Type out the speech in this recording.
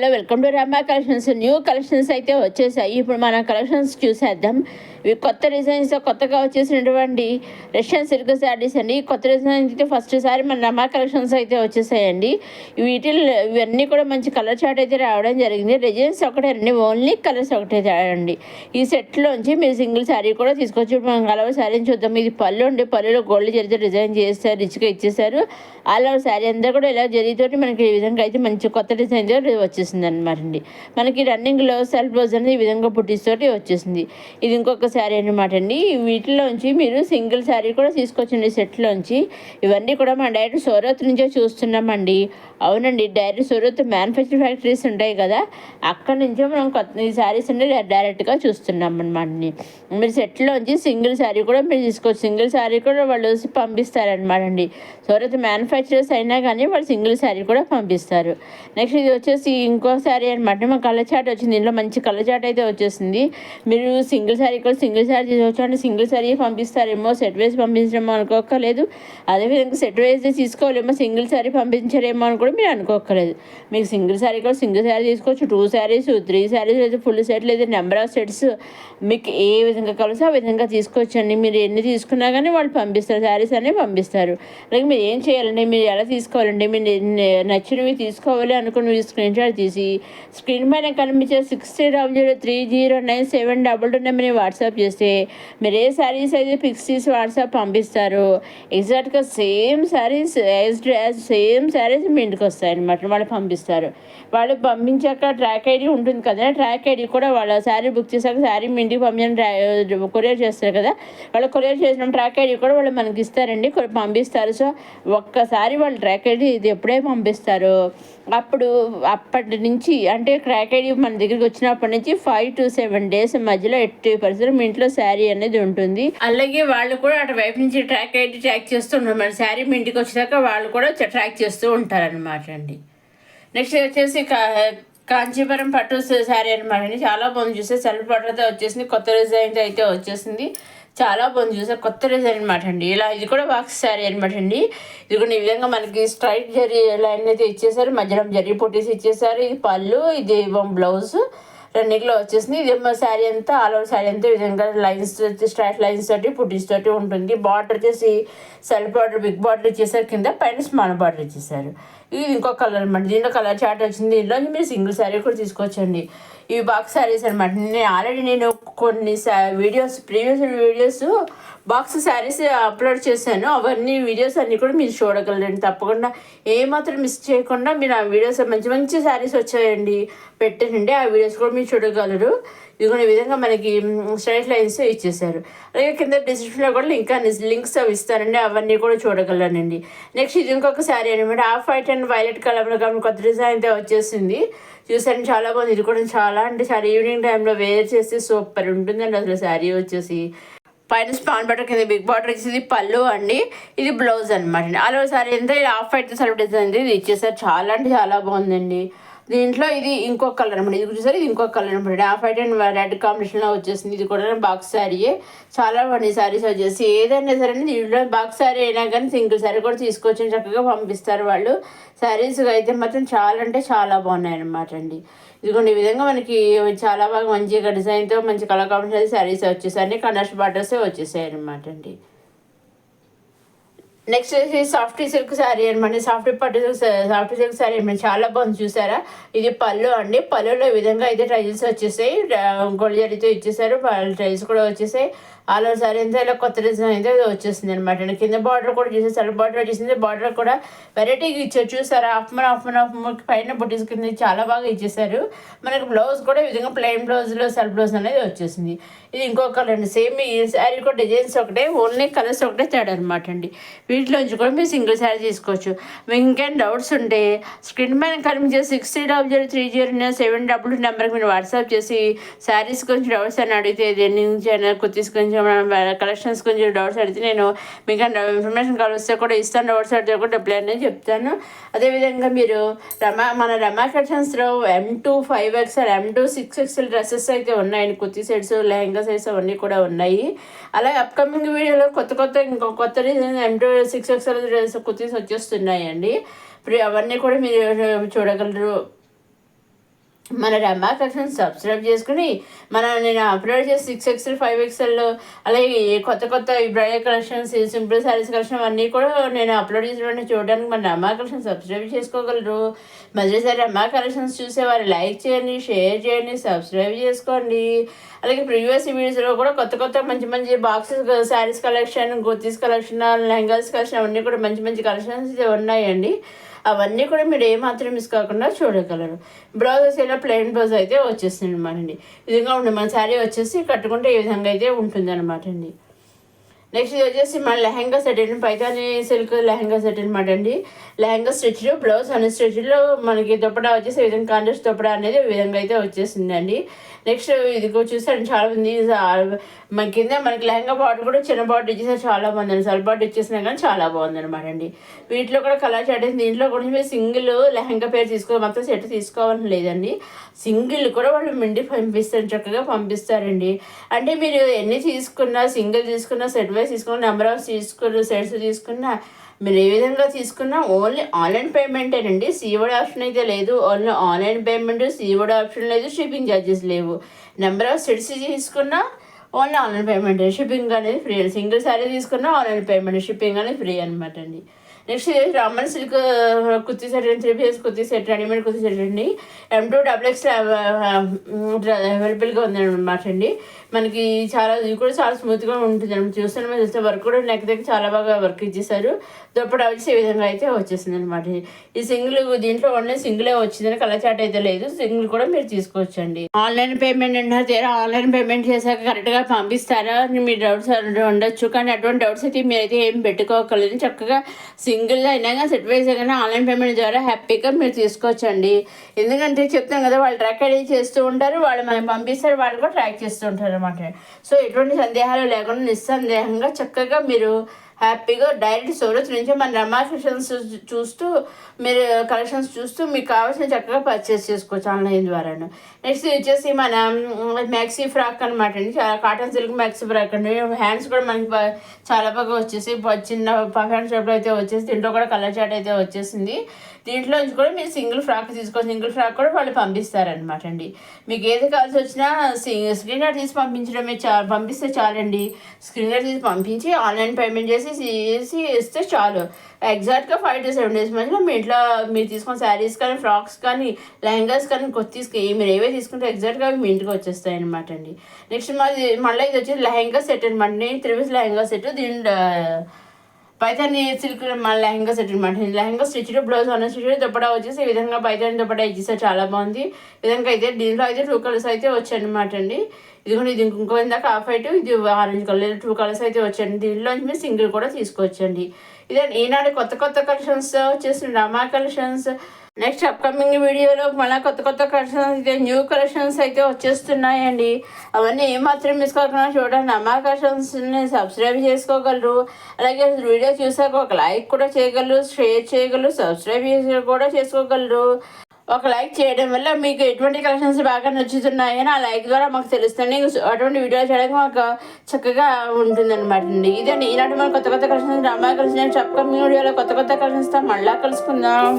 Hello, welcome to Rama collections. New collections అయితే వచ్చేసాయి. ఇప్పుడు మన కలెక్షన్స్ చూసేద్దాం. ఇవి కొత్త డిజైన్స్, కొత్తగా వచ్చేసినటువంటి రష్యన్ సిల్క్ శారీస్ అండి. కొత్త డిజైన్స్ అయితే ఫస్ట్ సారి మన రమా కలెక్షన్స్ అయితే వచ్చేసాయండి. ఇవన్నీ కూడా మంచి కలర్ చార్ట్ అయితే రావడం జరిగింది. డిజైన్స్ ఒకటే రండి, ఓన్లీ కలర్స్ ఒకటే రాయండి. ఈ సెట్లోంచి మీరు సింగిల్ శారీ కూడా తీసుకొచ్చి మనం కలర్ శారీని చూద్దాం. ఇది పళ్ళు అండి. పళ్ళులో గోల్డ్ జరిగితే డిజైన్ చేస్తారు, రిచ్గా ఇచ్చేసారు. ఆల్ ఓవర్ శారీ అంతా కూడా ఇలా జరిగితోటి మనకి ఈ విధంగా అయితే మంచి కొత్త డిజైన్ వచ్చేసింది అనమాట అండి. మనకి రన్నింగ్లో సెల్ఫ్ బ్లౌజ్ అనేది ఈ విధంగా బుట్టీస్తోటి వచ్చేసింది. ఇది ఇంకొక శారీ అనమాట అండి. వీటిలోంచి మీరు సింగిల్ శారీ కూడా తీసుకొచ్చండి సెట్లోంచి. ఇవన్నీ కూడా మనం డైరెక్ట్ సూరత్ నుంచే చూస్తున్నామండి. అవునండి, డైరెక్ట్ సూరత్ మ్యానుఫ్యాక్చరింగ్ ఫ్యాక్టరీస్ ఉంటాయి కదా, అక్కడ నుంచే మనం ఈ శారీస్ అన్ని డైరెక్ట్గా చూస్తున్నాం అనమాట. మీరు సెట్లోంచి సింగిల్ శారీ కూడా మీరు తీసుకోవచ్చు. సింగిల్ శారీ కూడా వాళ్ళు పంపిస్తారనమాట అండి. సూరత్ మ్యానుఫ్యాక్చరర్స్ అయినా కానీ వాళ్ళు సింగిల్ శారీ కూడా పంపిస్తారు. నెక్స్ట్ ఇది వచ్చేసి ఇంకో శారీ అనమాట. మా కలర్ చాట్ వచ్చింది. ఇందులో మంచి కలర్ చాట్ అయితే వచ్చేసింది. మీరు సింగిల్ శారీ కూడా సింగిల్ శారీ తీసుకోవచ్చు అంటే సింగిల్ శారీ పంపిస్తారేమో, సెట్ వైజ్ పంపించడమో అనుకోక్కర్లేదు. అదేవిధంగా సెట్ వైజ్ తీసుకోవాలేమో, సింగిల్ శారీ పంపించరేమో అని కూడా మీరు అనుకోక్కర్లేదు. మీకు సింగిల్ శారీ కూడా సింగిల్ శారీ తీసుకోవచ్చు. 2 శారీస్, 3 శారీస్ అయితే ఫుల్ సెట్, లేదా నెంబర్ ఆఫ్ సెట్స్ మీకు ఏ విధంగా కలిసి ఆ విధంగా తీసుకోవచ్చండి. మీరు ఎన్ని తీసుకున్నా కానీ వాళ్ళు పంపిస్తారు, శారీస్ అనేవి పంపిస్తారు. అలాగే మీరు ఏం చేయాలండి, మీరు ఎలా తీసుకోవాలండి, మీరు నచ్చినవి తీసుకోవాలి అనుకుని స్క్రీన్ షాట్ తీసి స్క్రీన్ పైన కనిపించే 6000309722 నెంబర్ని వాట్సాప్ చేస్తే మీరు ఏ శారీస్ అయితే పిక్స్ తీసి వాట్సాప్ పంపిస్తారు, ఎగ్జాక్ట్గా సేమ్ శారీస్ సేమ్ శారీస్ మీ ఇంటికి వస్తాయన్నమాట. వాళ్ళు పంపిస్తారు. వాళ్ళు పంపించాక ట్రాక్ ఐడి ఉంటుంది కదా, ట్రాక్ ఐడి కూడా వాళ్ళ శారీ బుక్ చేశాక శారీ మీ ఇంటికి పంపించడం కొరియర్ చేస్తారు కదా, వాళ్ళు కొరియర్ చేసిన ట్రాక్ ఐడి కూడా వాళ్ళు మనకి ఇస్తారండి, పంపిస్తారు. సో ఒక్కసారి వాళ్ళు ట్రాక్ ఐడి ఇది ఎప్పుడే పంపిస్తారు అప్పటి నుంచి అంటే ట్రాక్ ఐడి మన దగ్గరికి వచ్చినప్పటి నుంచి 5 to 7 days మధ్యలో 80% మీ ఇంట్లో శారీ అనేది ఉంటుంది. అలాగే వాళ్ళు కూడా అటువైపు నుంచి ట్రాక్ ఐడి ట్రాక్ చేస్తూ ఉంటారు. మన శారీ మీ ఇంటికి వచ్చాక వాళ్ళు కూడా ట్రాక్ చేస్తూ ఉంటారనమాట అండి. నెక్స్ట్ వచ్చేసి కాంచీపురం పట్టు శారీ అనమాట అండి. చాలా బాగుంది. చూస్తే సెల్ఫ్ పట్టుతో వచ్చేసింది, కొత్త డిజైన్ అయితే వచ్చేసింది. చాలా బాగుంది. చూసే కొత్త డిజైన్ అనమాట అండి. ఇలా ఇది కూడా బాక్స్ శారీ అనమాట అండి. ఇది కూడా ఈ విధంగా మనకి స్ట్రైట్ జరీ లైన్ అయితే ఇచ్చేసారు, మధ్యలో జరీ పొట్టేసి ఇచ్చేసారు. ఇది పళ్ళు, ఇది బ్లౌజ్ రన్నింగ్లో వచ్చేసింది. ఇది శారీ అంతా ఆల్ ఓవర్ శారీ అంతా ఈ విధంగా లైన్స్ స్ట్రైట్ లైన్స్ తోటి పుట్టిస్ తోటి ఉంటుంది. బార్డర్ వచ్చేసి సెల్ఫ్ బార్డర్, బిగ్ బార్డర్ ఇచ్చేసారు, కింద పైన స్మాల్ బార్డర్ ఇచ్చేసారు. ఇది ఇంకొక కలర్ అనమాట. దీంట్లో కలర్ చార్ట్ వచ్చింది. దీంట్లో మీరు సింగిల్ శారీ కూడా తీసుకోవచ్చండి. ఇవి బాక్స్ శారీస్ అనమాట. నేను కొన్ని previous videos box saris upload చేశాను. అవన్నీ వీడియోస్ అన్నీ కూడా మీరు చూడగలరండి. తప్పకుండా ఏమాత్రం మిస్ చేయకుండా మీరు ఆ వీడియోస్ మంచి మంచి శారీస్ వచ్చాయండి పెట్టండి. ఆ వీడియోస్ కూడా మీరు చూడగలరు. ఇదిగో ఈ విధంగా మనకి స్ట్రైట్ లైన్స్ ఇచ్చేసారు. అలాగే కింద డిస్క్రిప్షన్లో కూడా లింక్స్ అవి ఇస్తారండి, అవన్నీ కూడా చూడగలనండి. నెక్స్ట్ ఇది ఇంకొక శారీ అనమాట. ఆఫ్ వైట్ అండ్ వైలెట్ కలర్లో కానీ కొత్త డిజైన్ అయితే వచ్చేసింది. చూసాను, చాలా బాగుంది. ఇది కూడా చాలా అంటే చాలా ఈవినింగ్ టైంలో వేర్ చేస్తే సూపర్ ఉంటుందండి అసలు. శారీ వచ్చేసి పైన స్పాన్ బటర్, కింద బిగ్ బార్డర్ ఇచ్చేది పళ్ళు అండి. ఇది బ్లౌజ్ అనమాట అండి. అలా శారీ ఎంత ఇలా ఆఫ్ వైట్ సెల్ఫ్ డిజైన్ ఇది ఇచ్చేసారు. చాలా అంటే చాలా బాగుందండి. దీంట్లో ఇది ఇంకొక కలర్ అనమాట. ఇది చూసారు, ఇది ఇంకొక కలర్ అనమాట. ఆఫ్ వైట్ అండ్ రెడ్ కాంబినేషన్లో వచ్చేసింది. ఇది కూడా బాక్స్ శారీయే. చాలా బాగుంది శారీస్ వచ్చేసి. ఏదైనా సరే దీంట్లో బాక్స్ శారీ అయినా కానీ సింగిల్ శారీ కూడా తీసుకొచ్చి చక్కగా పంపిస్తారు వాళ్ళు. శారీస్ అయితే మాత్రం చాలా అంటే చాలా బాగున్నాయి అనమాట అండి. ఇదిగోండి ఈ విధంగా మనకి చాలా బాగా మంచిగా డిజైన్తో మంచి కలర్ కాంబినేషన్ శారీస్ వచ్చేసాయి. కనర్స్ బార్డర్సే వచ్చేసాయి అనమాట అండి. నెక్స్ట్ వచ్చి సాఫ్ట్ సిల్క్ శారీ అనమాట. సాఫ్ట్ సిల్క్ శారీ అనమాట. చాలా బాగుంది. చూసారా, ఇది పళ్ళు అండి. పళ్ళులో ఈ విధంగా అయితే ట్రైల్స్ వచ్చేసాయి, గోల్డ్ జరీతో ఇచ్చేసారు. ట్రైల్స్ కూడా వచ్చేసాయి. ఆల్ ఓవర్ శారీ అంతా ఇలా కొత్త డిజైన్ అయితే వచ్చేసింది అనమాట. కింద బార్డర్ కూడా చూసేసి సెల్ఫ్ బార్డర్ వచ్చేసింది. బార్డర్ కూడా వెరైటీగా ఇచ్చారు. చూసారా, హాఫ్ పైన బుట్టీస్ కింద చాలా బాగా ఇచ్చేసారు. మనకి బ్లౌజ్ కూడా ఈ విధంగా ప్లెయిన్ బ్లౌజ్లో సెల్ఫ్ బ్లౌజ్ అనేది వచ్చేసింది. ఇది ఇంకొక కలర్ అండి. సేమ్ ఈ శారీ కూడా డిజైన్స్ ఒకటే, ఓన్లీ కలర్స్ ఒకటే తేడా అనమాట అండి. వీటిలోంచి కూడా మీరు సింగిల్ శారీ తీసుకోవచ్చు. మీకు ఇంకేం డౌట్స్ ఉంటే స్క్రీన్ పైన కనిపించే 6000309722 నెంబర్కి మీరు వాట్సాప్ చేసి శారీస్ గురించి డౌట్స్ అని అడిగితే, దేని నుంచి అయినా కుర్తీస్ గురించి కలెక్షన్స్ గురించి డౌట్స్ అడిగితే నేను మీకు ఇన్ఫర్మేషన్ కలిస్తే కూడా ఇస్తాను. డౌట్స్ అడిగితే కూడా రిప్లై అనేది చెప్తాను. అదేవిధంగా మీరు మన రమా కలెక్షన్స్లో M2 5XL, M2 6XL dresses అయితే ఉన్నాయండి. కుర్తీ సెట్స్, లెహంగా సెట్స్ అవన్నీ కూడా ఉన్నాయి. అలాగే అప్కమింగ్ వీడియోలో ఇంకో కొత్త design M2 6XL dress kurtis వచ్చేస్తున్నాయండి. ఇప్పుడు అవన్నీ కూడా మీరు చూడగలరు. మన రమా కలెక్షన్ సబ్స్క్రైబ్ చేసుకుని నేను అప్లోడ్ చేసి 6XL 5XL అలాగే కొత్త bridal collections simple saris collection అన్నీ కూడా నేను అప్లోడ్ చేసిన చూడడానికి మన రమా కలెక్షన్ సబ్స్క్రైబ్ చేసుకోగలరు. మరోసారి రమా కలెక్షన్స్ చూసేవారు లైక్ చేయండి, షేర్ చేయండి, సబ్స్క్రైబ్ చేసుకోండి. అలాగే ప్రీవియస్ వీడియోస్లో కూడా కొత్త మంచి boxes saris collection, kurtis collection, lehengas collection అవన్నీ కూడా మంచి కలెక్షన్స్ ఉన్నాయండి. అవన్నీ కూడా మీరు ఏమాత్రం మిస్ కాకుండా చూడగలరు. బ్లౌజ్ వచ్చేలా ప్లెయిన్ బ్లౌజ్ అయితే వచ్చేస్తుంది అనమాట అండి. ఈ విధంగా ఉంటుంది మన శారీ వచ్చేసి కట్టుకుంటే ఈ విధంగా అయితే ఉంటుంది అనమాట అండి. నెక్స్ట్ ఇది వచ్చేసి మన లెహంగా సెట్ అండి, పైతాని సిల్క్ లెహంగా సెట్ అనమాట అండి. లెహంగా స్టిచ్డ్, బ్లౌజ్ అనే స్టిచ్లో మనకి దుప్పడా వచ్చేసి ఈ విధంగా కాంట్రాస్ట్ దుప్పడా అనేది ఈ విధంగా అయితే వచ్చేసిందండి. నెక్స్ట్ ఇది చూసారు చాలా మంది మన కింద మనకి లెహంగా బాటిల్ కూడా చిన్న బాటిల్ ఇచ్చేసారు చాలా బాగుందండి. సల్ బాటిల్ ఇచ్చేసినా కానీ చాలా బాగుంది అనమాట అండి. వీటిలో కూడా కలర్ చాట్ అయింది. దీంట్లో కూడా మీరు సింగిల్ లెహంగా పేరు మొత్తం సెట్ తీసుకోవాలని లేదండి. సింగిల్ కూడా వాళ్ళు మిండి పంపిస్తారు, చక్కగా పంపిస్తారండి. అంటే మీరు ఎన్ని తీసుకున్నా, సింగిల్ తీసుకున్నా, సెట్ వైజ్ తీసుకున్నా, నెంబర్ ఆఫ్ సెట్స్ తీసుకున్నా, మీరు ఏ విధంగా తీసుకున్నా ఓన్లీ ఆన్లైన్ పేమెంటేనండి. సీఓడి ఆప్షన్ అయితే లేదు. Only online payment, COD option లేదు, షిప్పింగ్ ఛార్జెస్ లేవు. నెంబర్ ఆఫ్ సెట్స్ తీసుకున్నా ఓన్లీ ఆన్లైన్ పేమెంట్, షిప్పింగ్ అనేది ఫ్రీ. సింగిల్ శారీ తీసుకున్నా ఆన్లైన్ పేమెంట్, షిప్పింగ్ అనేది ఫ్రీ అనమాట అండి. Next Roman silk kurti set అండి, 3 piece kurti set, readymade kurti set అండి. M2XX అవైలబుల్గా ఉందన్నమాట అండి. మనకి ఇది కూడా చాలా స్మూత్గా ఉంటుంది అండి. చూస్తే వర్క్ కూడా నెక్ దగ్గర చాలా బాగా వర్క్ ఇచ్చేసారు. దుప్పటా వచ్చి ఈ విధంగా అయితే వచ్చేసింది అనమాట. ఈ సింగిల్ దీంట్లో ఓన్లీ సింగిలే వచ్చిందని కలర్ చాట్ అయితే లేదు. సింగిల్ కూడా మీరు తీసుకోవచ్చండి. ఆన్లైన్ పేమెంట్ అంటారు, తీరా ఆన్లైన్ పేమెంట్ చేశాక కరెక్ట్గా పంపిస్తారా అని మీ డౌట్స్ ఉండొచ్చు. కానీ అటువంటి డౌట్స్ అయితే మీరైతే ఏం పెట్టుకోగలరు. చక్కగా సింగిల్ అయినా కానీ సెట్ వైజ్ అయినా ఆన్లైన్ పేమెంట్ ద్వారా హ్యాపీగా మీరు తీసుకోవచ్చండి. ఎందుకంటే చెప్తాం కదా, వాళ్ళు ట్రాక్ ఐడి చేస్తూ ఉంటారు, వాళ్ళు మనం పంపిస్తారు, వాళ్ళు కూడా ట్రాక్ చేస్తూ ఉంటారు అనమాట. సో ఎటువంటి సందేహాలు లేకుండా నిస్సందేహంగా చక్కగా మీరు హ్యాపీగా డైరెక్ట్ సోరస్ నుంచి మన రమా కలెక్షన్స్ చూస్తూ మీకు కావాల్సిన చక్కగా పర్చేస్ చేసుకోవచ్చు ఆన్లైన్ ద్వారాను. నెక్స్ట్ వచ్చేసి మన మ్యాక్సీ ఫ్రాక్ అనమాట అండి. చాలా కాటన్ సిల్క్ మ్యాక్సీ ఫ్రాక్ అండి. హ్యాండ్స్ కూడా మనకి చాలా బాగా వచ్చేసి చిన్న హ్యాండ్ షేప్లో అయితే వచ్చేసి దీంట్లో కూడా కలర్ చాట్ అయితే వచ్చేసింది. దీంట్లో నుంచి కూడా మీరు సింగిల్ ఫ్రాక్ తీసుకోవచ్చు. సింగిల్ ఫ్రాక్ కూడా వాళ్ళు పంపిస్తారనమాట అండి. మీకు ఏది కావాల్సి వచ్చినా స్క్రీన్ షాట్ తీసి పంపిస్తే చాలండి. స్క్రీన్ షాట్ తీసి పంపించి ఆన్లైన్ పేమెంట్ చేసి ఇస్తే చాలు. ఎగ్జాక్ట్గా 5 to 7 days మధ్యలో మీ ఇంట్లో మీరు తీసుకున్న శారీస్ కానీ, ఫ్రాక్స్ కానీ, లెహంగాస్ కానీ, కొత్తీస్ మీరు ఏవే తీసుకుంటే ఎగ్జాక్ట్గా మీ ఇంటికి వచ్చేస్తాయి అనమాట అండి. నెక్స్ట్ మళ్ళీ ఇది వచ్చేసి లెహంగా సెట్ అనమాట. 3 పీస్ లెహంగా సెట్. దీంట్లో పైతాని సిల్క్ మన లెహంగా సెట్ అనమాట. లెహంగా స్టిచ్డ్, బ్లౌజ్ అన్న స్టిచ్డ్, దుప్పటా వచ్చేసి ఈ విధంగా పైతాని దుప్పటా ఇచ్చేసారు, చాలా బాగుంది. ఈ విధంగా అయితే దీంట్లో అయితే 2 కలర్స్ అయితే వచ్చాయి అనమాట అండి. ఇది ఇంకో ఇందాక హాఫ్ వైట్, ఇది ఆరెంజ్ కలర్, 2 కలర్స్ అయితే వచ్చాయండి. దీంట్లో మీరు సింగిల్ కూడా తీసుకోవచ్చండి. ఇదే ఈనాడు కొత్త కలెక్షన్స్ వచ్చేసి రమా కలెక్షన్స్. నెక్స్ట్ అప్కమింగ్ వీడియోలో మళ్ళీ కొత్త కలెక్షన్స్ అయితే న్యూ కలెక్షన్స్ అయితే వచ్చేస్తున్నాయండి. అవన్నీ ఏమాత్రం మిస్ కాకుండా చూడండి. రమా కలెక్షన్స్ని సబ్స్క్రైబ్ చేసుకోగలరు. అలాగే వీడియో చూసాక ఒక లైక్ కూడా చేయగలరు, షేర్ చేయగలరు, సబ్స్క్రైబ్ కూడా చేసుకోగలరు. ఒక లైక్ చేయడం వల్ల మీకు ఎటువంటి కలెక్షన్స్ బాగా నచ్చుతున్నాయని ఆ లైక్ ద్వారా మాకు తెలుస్తుంది. అటువంటి వీడియోలు చేయడానికి మాకు చక్కగా ఉంటుందన్నమాట అండి. ఇదండి ఈనాటి మనం కొత్త కలెక్షన్స్ రమా కలెక్షన్స్. అప్కమింగ్ వీడియోలో కొత్త కలెక్షన్స్తో మళ్ళీ కలుసుకుందాం.